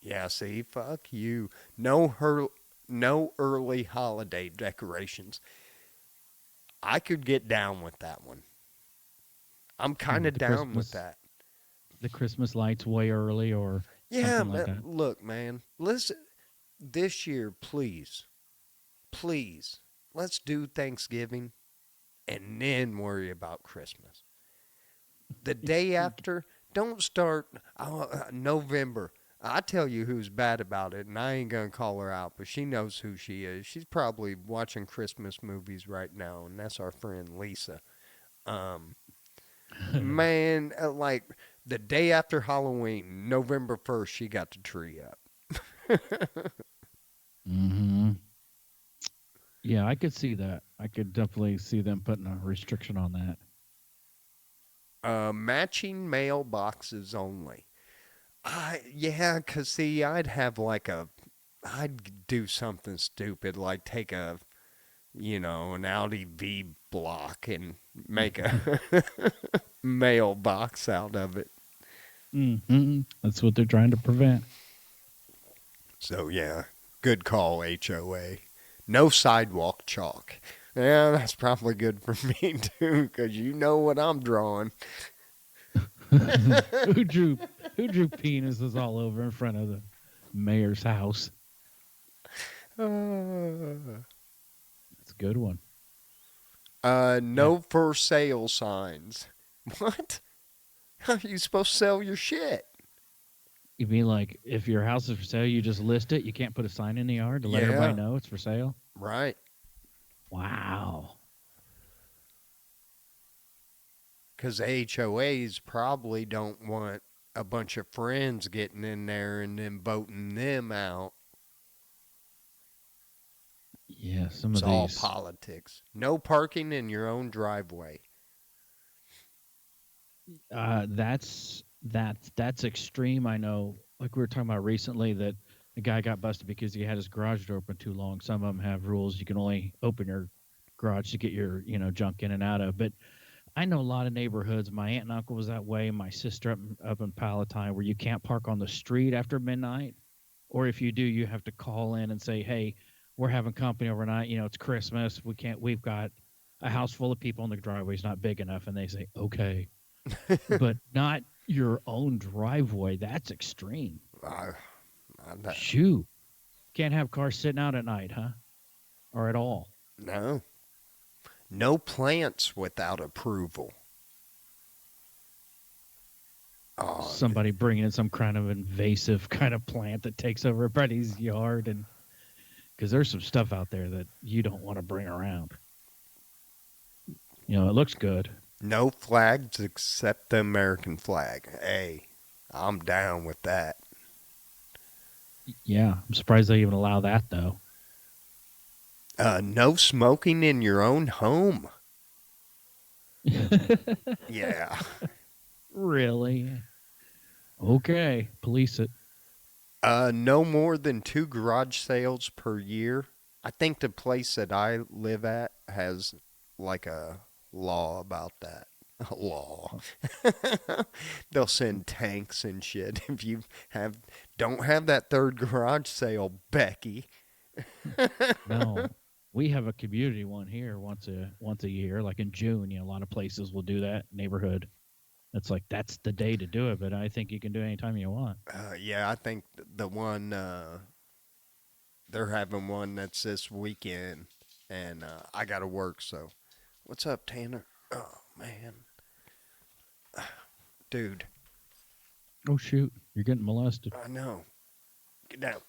Yeah, see, fuck you. No early holiday decorations. I could get down with that one. I'm kind of The down with Christmas that. the Christmas lights way early or Yeah, something like but that. look, man. Listen, this year, please, let's do Thanksgiving and then worry about Christmas. The day after, don't start November. I tell you who's bad about it, and I ain't gonna call her out, but she knows who she is. She's probably watching Christmas movies right now, and that's our friend Lisa. Um, man, like the day after Halloween, November 1st, she got the tree up. Hmm. Yeah, I could see that. I could definitely see them putting a restriction on that. Matching mailboxes only. Yeah, 'cause see, I'd do something stupid like take an Audi V block and make a mailbox out of it. That's what they're trying to prevent. So yeah, good call, HOA. No sidewalk chalk. Yeah, that's probably good for me too, 'cause you know what I'm drawing. who drew who drew penises all over in front of the mayor's house? Uh, That's a good one. Yeah. no for sale signs. What? How are you supposed to sell your shit? You mean like if your house is for sale, you just list it? You can't put a sign in the yard to let everybody Yeah, know it's for sale? right. Wow. Because HOAs probably don't want a bunch of friends getting in there and then voting them out. Yeah, some It's of all these. politics. No parking in your own driveway. That's extreme. I know. Like we were talking about recently, that the guy got busted because he had his garage door open too long. Some of them have rules you can only open your garage to get your junk in and out of. But I know a lot of neighborhoods. My aunt and uncle was that way. My sister up in Palatine, where you can't park on the street after midnight, or if you do, you have to call in and say, "Hey, we're having company overnight. It's Christmas. We've got a house full of people and the driveway's not big enough. And they say, okay, but not your own driveway. That's extreme. I, I, Shoo. Can't have cars sitting out at night, huh? Or at all. no. No plants without approval. Oh, Somebody bringing in some kind of invasive kind of plant that takes over everybody's yard. And because there's some stuff out there that you don't want to bring around. It looks good. no flags except the American flag. Hey, I'm down with that. Yeah, I'm surprised they even allow that, though. No smoking in your own home. Yeah. Really? Okay, police it. No more than 2 garage sales per year. I think the place that I live at has like a law about that. A law. They'll send tanks and shit if you don't have that third garage sale, Becky. No, we have a community one here once a year, like in June. A lot of places will do that neighborhood. It's like that's the day to do it, but I think you can do it anytime you want. Yeah, I think the one they're having one that's this weekend, and I gotta work. So, what's up, Tanner? Oh man, dude, Oh shoot, you're getting molested. I know. Get down.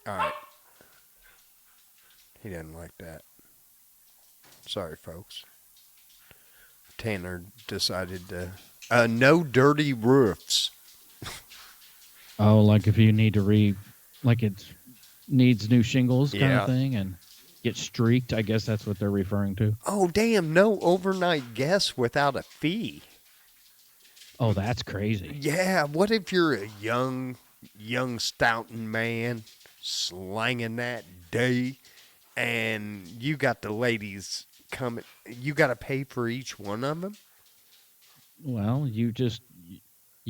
All right. He didn't like that. Sorry, folks. Tanner decided to. No dirty roofs. Oh, like if you need to like it needs new shingles kind Yeah. of thing and get streaked. I guess that's what they're referring to. Oh, damn, no overnight guests without a fee. Oh, that's crazy. Yeah, what if you're a young stouting man slanging that day and you got the ladies coming, you got to pay for each one of them? Well, you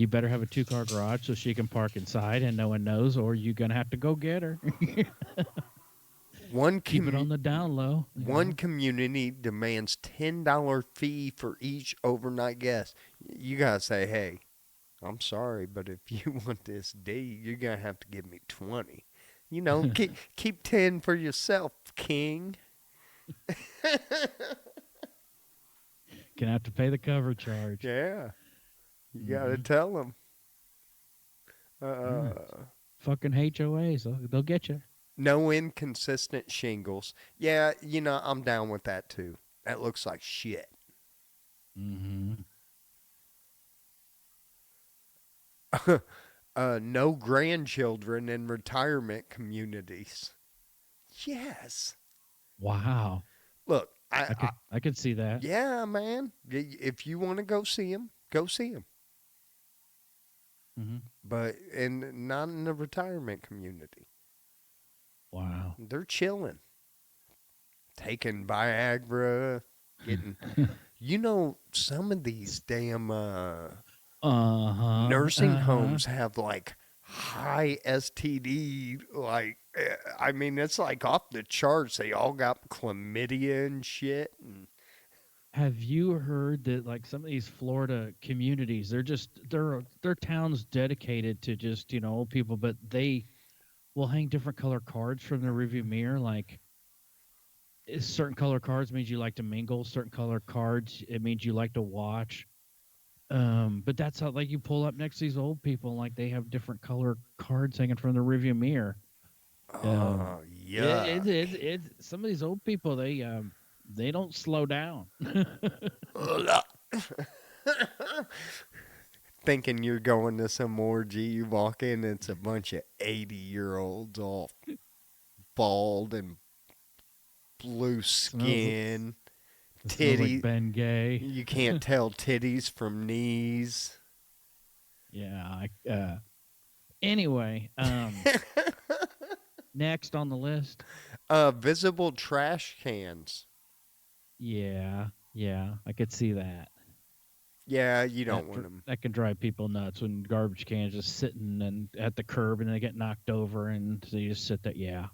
better have a 2-car garage so she can park inside and no one knows, or you're gonna have to go get her. Keep it on the down low. One community demands $10 fee for each overnight guest. You got to say, hey, I'm sorry, but if you want this D, you're going to have to give me 20. Keep 10 for yourself, king. Gonna have to pay the cover charge. Yeah. You got to tell them. Fucking HOAs, they'll get you. No inconsistent shingles. Yeah, I'm down with that too. That looks like shit. Mm-hmm. No grandchildren in retirement communities. Yes. Wow. Look, I could see that. yeah, man. If you want to go see them, go see them. Mm-hmm. But not in the retirement community. Wow. They're chilling, taking Viagra, getting. Some of these damn nursing homes have like high STD. Like, I mean, it's like off the charts. They all got chlamydia and shit. And Have you heard that like some of these Florida communities, they're towns dedicated to just old people, but they will hang different color cards from the rearview mirror. Like certain color cards means you like to mingle. Certain color cards it means you like to watch. But that's how like you pull up next to these old people, and like they have different color cards hanging from the rearview mirror. yeah. It's some of these old people they don't slow down. Thinking you're going to some orgy, you walk in, it's a bunch of 80-year-olds all bald and blue skin, Titties. Like Ben Gay. You can't tell titties from knees. Yeah. Anyway, next on the list. Visible trash cans. Yeah, I could see that. Yeah, you don't want them. That can drive people nuts when garbage cans just sitting and at the curb and they get knocked over and they just sit there. Yeah.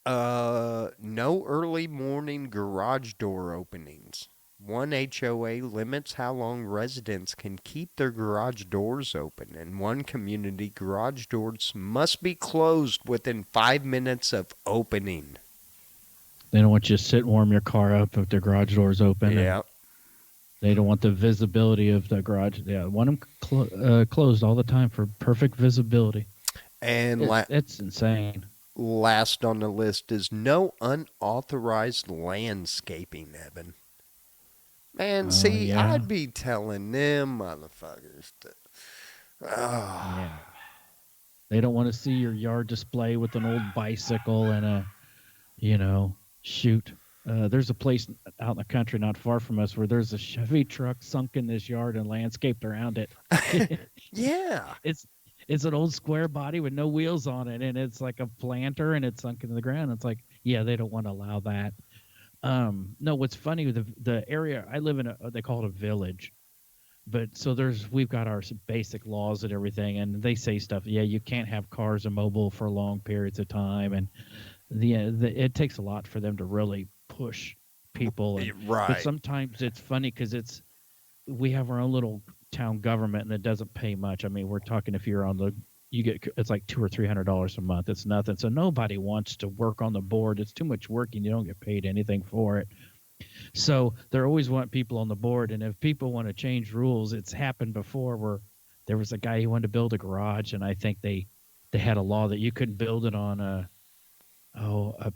No early morning garage door openings. One HOA limits how long residents can keep their garage doors open. In one community, garage doors must be closed within 5 minutes of opening. They don't want you to sit and warm your car up if their garage door's open. Yeah. They don't want the visibility of the garage. Yeah, want them closed all the time for perfect visibility. And it's insane. Last on the list is no unauthorized landscaping, Evan. Man, see, yeah. I'd be telling them motherfuckers to. Yeah. They don't want to see your yard display with an old bicycle and a, shoot. There's a place out in the country not far from us where there's a Chevy truck sunk in this yard and landscaped around it. Yeah. It's an old square body with no wheels on it, and it's like a planter, and it's sunk into the ground. It's like, yeah, they don't want to allow that. No, what's funny, the area I live in, they call it a village. But so we've got our basic laws and everything, and they say stuff. Yeah, you can't have cars immobile for long periods of time, and it takes a lot for them to really push people. Right. But sometimes it's funny because we have our own little town government, and it doesn't pay much. I mean, we're talking if you're on it's like $200 or $300 a month. It's nothing. So nobody wants to work on the board. It's too much work, and you don't get paid anything for it. So they always want people on the board, and if people want to change rules, it's happened before where there was a guy who wanted to build a garage, and I think they had a law that you couldn't build it on a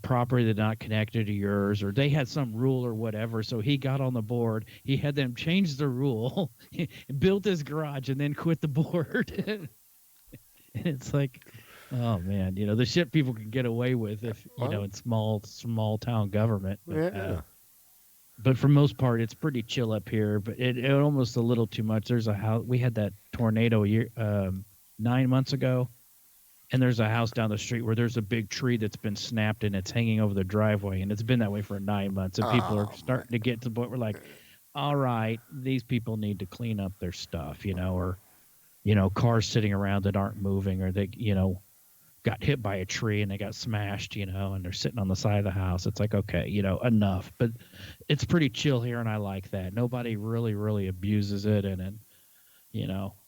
property that's not connected to yours, or they had some rule or whatever. So he got on the board. He had them change the rule, built his garage, and then quit the board. And it's like, oh man, the shit people can get away with if in small town government. But, yeah. But for most part, it's pretty chill up here. But it almost a little too much. There's a house. We had that tornado 9 months ago, and there's a house down the street where there's a big tree that's been snapped and it's hanging over the driveway, and it's been that way for 9 months. And people are starting to get to the point where like, all right, these people need to clean up their stuff, or cars sitting around that aren't moving, or they got hit by a tree and they got smashed, and they're sitting on the side of the house. It's like, okay, enough. But it's pretty chill here, and I like that. Nobody really, really abuses it, and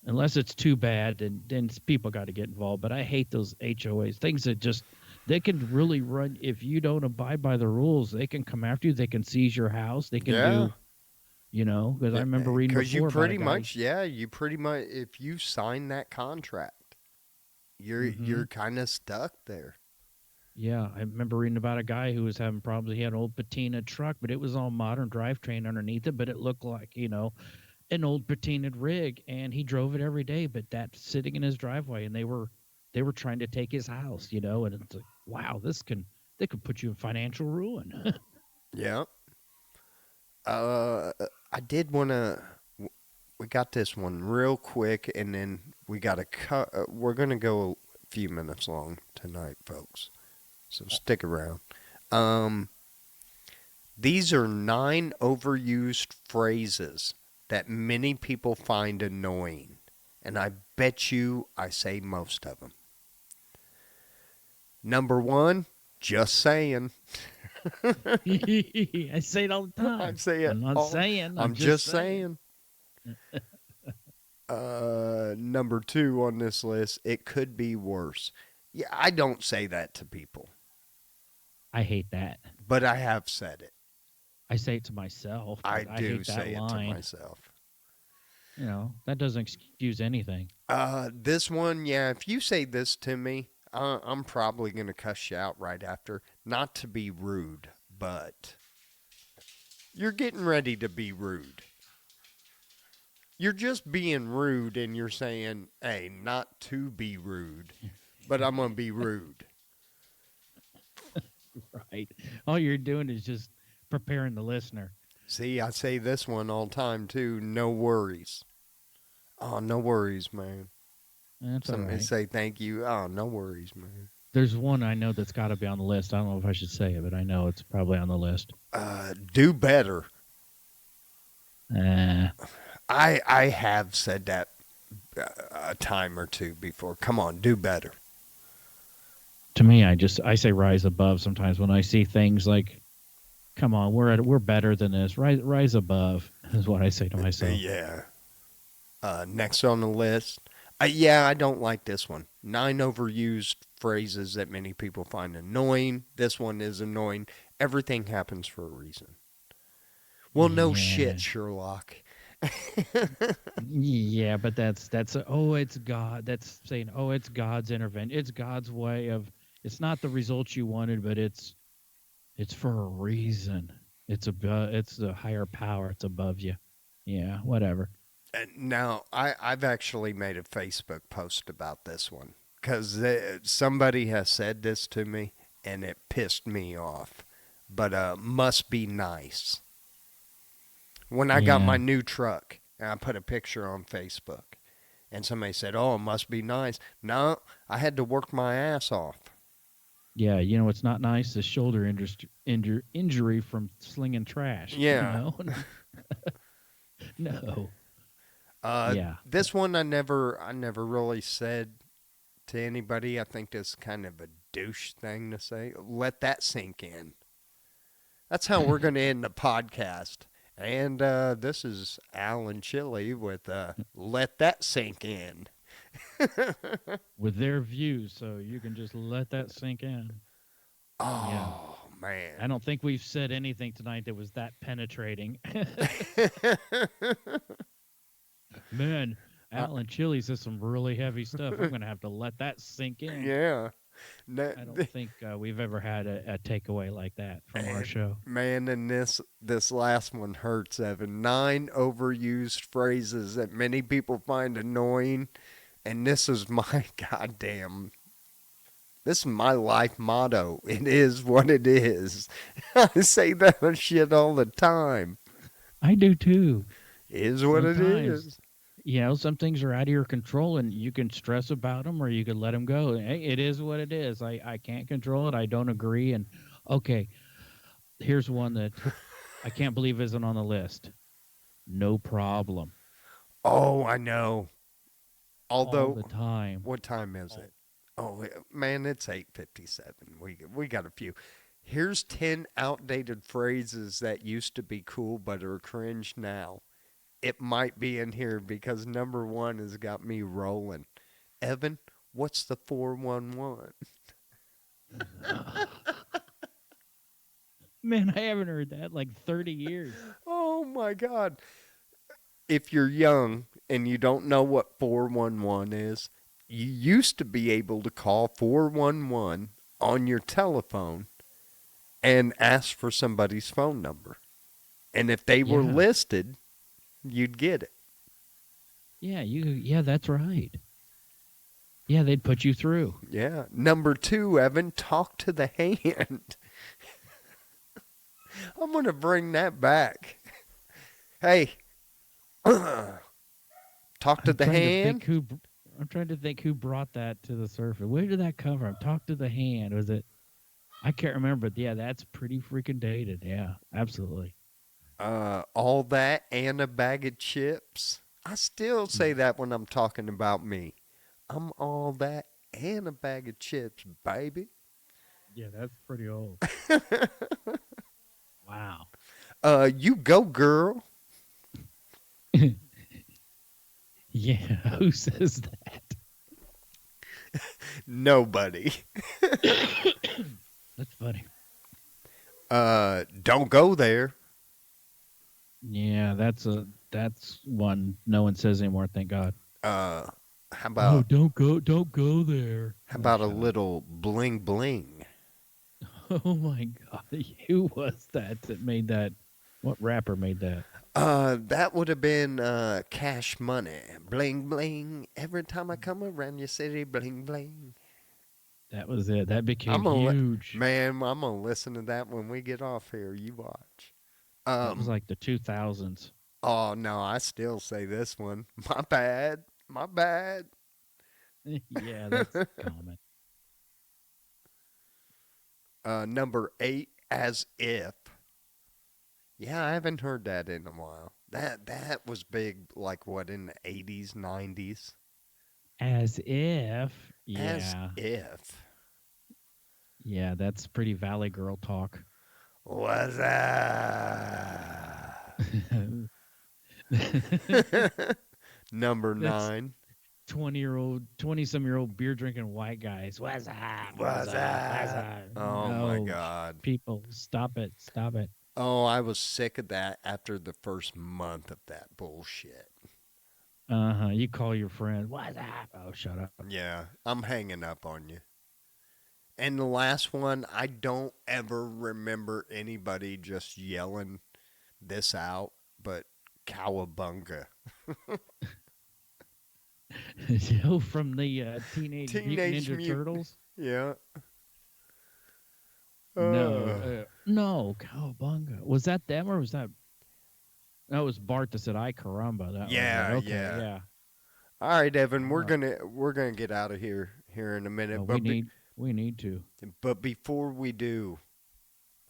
unless it's too bad, then people got to get involved. But I hate those HOAs, things that they can really run. If you don't abide by the rules, they can come after you. They can seize your house. They can do, because I remember reading before. Because you pretty much, if you sign that contract, you're kind of stuck there. Yeah, I remember reading about a guy who was having problems. He had an old patina truck, but it was all modern drivetrain underneath it, but it looked like, an old patinaed rig, and he drove it every day, but that's sitting in his driveway, and they were trying to take his house, and it's like, wow, they could put you in financial ruin. Yeah. I did want to. We got this one real quick, and then we got to cut. We're going to go a few minutes long tonight, folks. So stick around. These are 9 overused phrases that many people find annoying, and I bet you I say most of them. Number 1, just saying. I say it all the time. I say it. I'm not saying. I'm just saying. Number 2 on this list, it could be worse. Yeah, I don't say that to people. I hate that. But I have said it. I say it to myself. I do hate say that it line. to myself. That doesn't excuse anything. This one, yeah, if you say this to me, I'm probably going to cuss you out right after. Not to be rude, but you're getting ready to be rude. You're just being rude, and you're saying, hey, not to be rude, but I'm going to be rude. Right. All you're doing is just preparing the listener. See, I say this one all the time, too. No worries. Oh, no worries, man. That's Somebody all right. say thank you. Oh, no worries, man. There's one I know that's got to be on the list. I don't know if I should say it, but I know it's probably on the list. Do better. Uh, I have said that a time or two before. Come on, do better. to me, I say rise above sometimes when I see things like, come on, we're better than this. Rise above is what I say to myself. Yeah. Next on the list. Yeah, I don't like this one. 9 overused phrases that many people find annoying. This one is annoying. Everything happens for a reason. Well, no Yeah. shit, Sherlock. Yeah, but oh, it's God. That's saying, oh, it's God's intervention. It's God's way of. It's not the results you wanted, but it's for a reason. It's a higher power. It's above you. Yeah, whatever. Now, I've actually made a Facebook post about this one because somebody has said this to me and it pissed me off. But must be nice. When I got my Yeah, new truck, and I put a picture on Facebook, and somebody said, "Oh, it must be nice." No, I had to work my ass off. yeah. You know, it's not nice. The shoulder injury from slinging trash. You Yeah. know, no. Uh, Yeah, this one I never really said to anybody. I think this is kind of a douche thing to say. Let that sink in. That's how we're going to end the podcast. And this is Alan Chili with Let That Sink In. with their views, so you can just let that sink in. Yeah. Oh, I man. don't think we've said anything tonight that was that penetrating. Man, Uh, Alan Chili says some really heavy stuff. I'm going to have to let that sink in. yeah. No, I don't think we've ever had a takeaway like that from our and show. man, and this last one hurts, Evan. 9 overused phrases that many people find annoying, and this is my goddamn. This is my life motto. It is what it is. I say that shit all the time. I do too. Is what it Sometimes, is. some things are out of your control and you can stress about them or you can let them go. Hey, it is what it is. I can't control it. I don't agree. And okay, here's one that I can't believe isn't on the list. No problem. Oh, I know. All Although, the time. what time is it? Oh man, it's 8:57. We got a few. Here's 10 outdated phrases that used to be cool but are cringe now. It might be in here because number one has got me rolling. Evan, what's the 411? Man, I haven't heard that in like 30 years. Oh my God. If you're young and you don't know what 411 is, you used to be able to call 411 on your telephone and ask for somebody's phone number. And if they were Yeah. listed, you'd get it. Yeah, that's right. Yeah, they'd put you through. Yeah. Number two, Evan, talk to the hand. I'm going to bring that back. Hey, talk to I'm the trying to think hand. who I'm trying to think who brought that to the surface. Where did that come from? Talk to the hand. Was it I can't remember, but yeah, that's pretty freaking dated. Yeah, absolutely. All that and a bag of chips. I still say that when I'm talking about me. I'm all that and a bag of chips, baby. Yeah, that's pretty old. Wow. You go, girl. Yeah, who says Nobody. that? That's funny. Don't go there. Yeah, that's one no one says anymore, thank God. Uh, how Oh, about don't go there. how Oh, about a shut up. little bling bling? Oh my God. Who was that made that? What rapper made that? That would have been Cash Money. Bling bling. Every time I come around your city, bling bling. That was it. That became I'm gonna huge. man, I'm gonna listen to that when we get off here. You watch. That was Um. like the 2000s. Oh no, I still say this one. My bad. My bad. Yeah, that's common. Number 8, as if. Yeah, I haven't heard that in a while. That was big, like what, in the 80s, 90s? As if. As Yeah. if. Yeah, that's pretty Valley Girl talk. What's up? Number That's 9. 20-some-year-old beer drinking white guys. What's up? What's What's up? What's up? up? Oh my No, God. people, stop it. Stop it. Oh, I was sick of that after the first month of that bullshit. Uh-huh. You call your friend. What's up? Oh, shut up. Yeah, I'm hanging up on you. And the last one, I don't ever remember anybody just yelling this out, but cowabunga. Joe from the Teenage Mutant Teenage Ninja Mutant. Turtles? Yeah. No. Uh, No, Cowabunga. Was that them or was that... That was Bart that said, "I caramba." That was it. yeah, Okay, yeah. yeah. All right, Evan, All right. we're gonna get out of here in a minute, We need to. but before we do,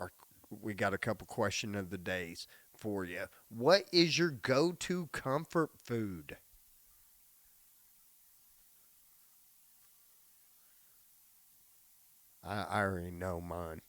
our, we got a couple question of the days for you. What is your go-to comfort food? I already know mine.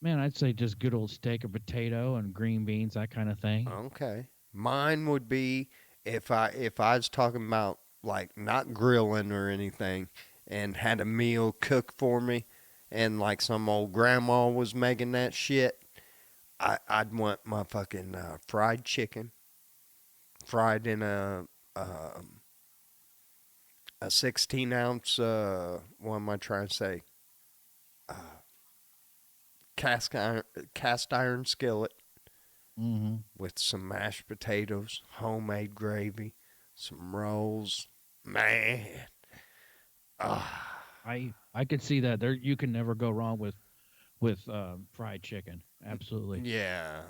Man, I'd say just good old steak or potato and green beans, that kind of thing. Okay. Mine would be if I was talking about like not grilling or anything and had a meal cooked for me and like some old grandma was making that shit, I'd want my fucking fried chicken, fried in a 16 ounce what am I trying to say? Cast iron skillet Mm-hmm. with some mashed potatoes, homemade gravy, some rolls. Man, I could see that. There, you can never go wrong with fried chicken. Absolutely. yeah.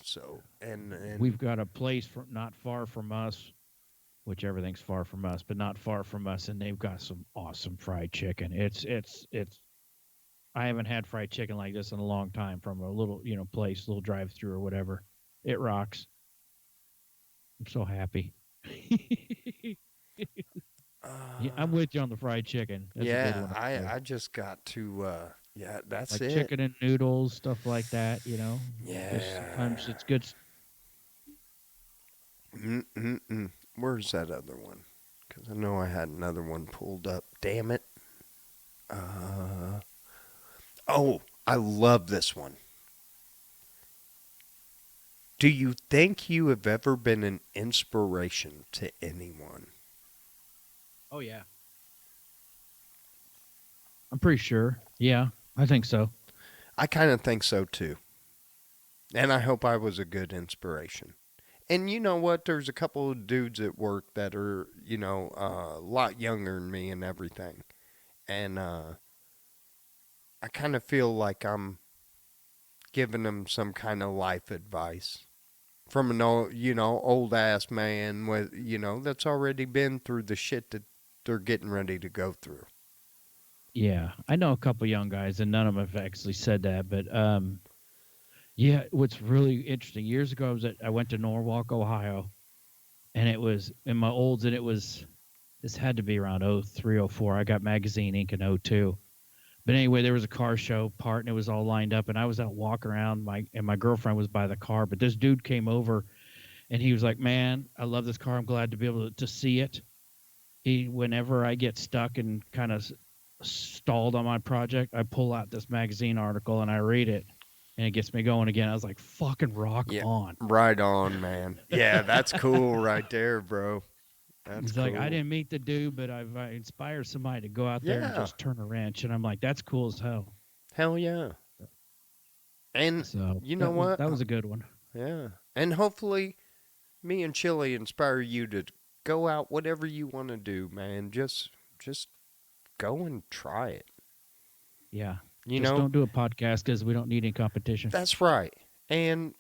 So and We've got a place not far from us, which everything's far from us, but not far from us, and they've got some awesome fried chicken. It's. I haven't had fried chicken like this in a long time from a little place, little drive through or whatever. It rocks. I'm so happy. Yeah, I'm with you on the fried chicken. That's a good yeah, one. I just got to yeah, that's Like it. chicken and noodles, stuff like that. Just sometimes Yeah. it's good. Mm-mm-mm. Where's that other one? Because I know I had another one pulled up. Damn it. Uh, oh, I love this one. Do you think you have ever been an inspiration to anyone? Oh yeah, I'm pretty sure. Yeah, I think so. I kind of think so too. And I hope I was a good inspiration. And you know what? There's a couple of dudes at work that are, a lot younger than me and everything. And I kind of feel like I'm giving them some kind of life advice from an old ass man with, that's already been through the shit that they're getting ready to go through. Yeah, I know a couple young guys, and none of them have actually said that. But yeah, what's really interesting. Years ago, I went to Norwalk, Ohio, and it was in my olds, and it was this had to be around 03, 04. I got Magazine Inc. in 02. But anyway, there was a car show part, and it was all lined up, and I was out walking around. My girlfriend was by the car, but this dude came over, and he was like, "Man, I love this car. I'm glad to be able to see it." Whenever I get stuck and kind of stalled on my project, I pull out this magazine article and I read it, and it gets me going again. I was like, "Fucking rock Yeah, on!" right on, man. Yeah, that's cool right there, bro. That's He's like, "I cool. didn't meet the dude, but I inspired somebody to go out there and Yeah, just turn a wrench." And I'm like, "That's cool as hell." hell yeah. And So you know that was what? that was a good one. Yeah. And hopefully me and Chili inspire you to go out whatever you want to do, man. Just go and try it. Yeah. You Just know, don't do a podcast because we don't need any competition. that's right. And,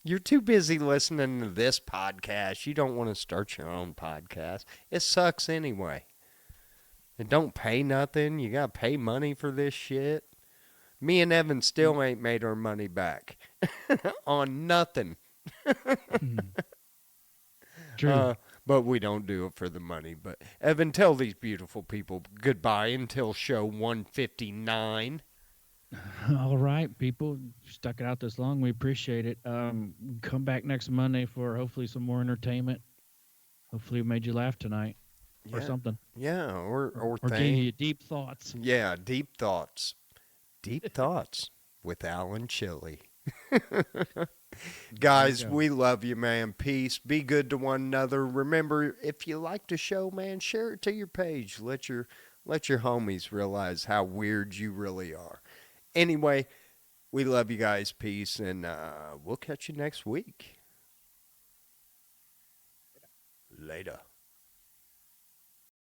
you're too busy listening to this podcast. You don't want to start your own podcast. It sucks anyway. It don't pay nothing. You got to pay money for this shit. Me and Evan still ain't made our money back on nothing. True. But we don't do it for the money. But Evan, tell these beautiful people goodbye until show 159. All right, people, stuck it out this long. We appreciate it. Come back next Monday for hopefully some more entertainment. Hopefully, we made you laugh tonight or Yeah. something, Yeah, or or gave you deep thoughts. Yeah, deep thoughts. Deep thoughts with Alan Chili. Guys, we love you, man. Peace. Be good to one another. Remember, if you like the show, man, share it to your page. Let your homies realize how weird you really are. Anyway, we love you guys. Peace, and we'll catch you next week. Later.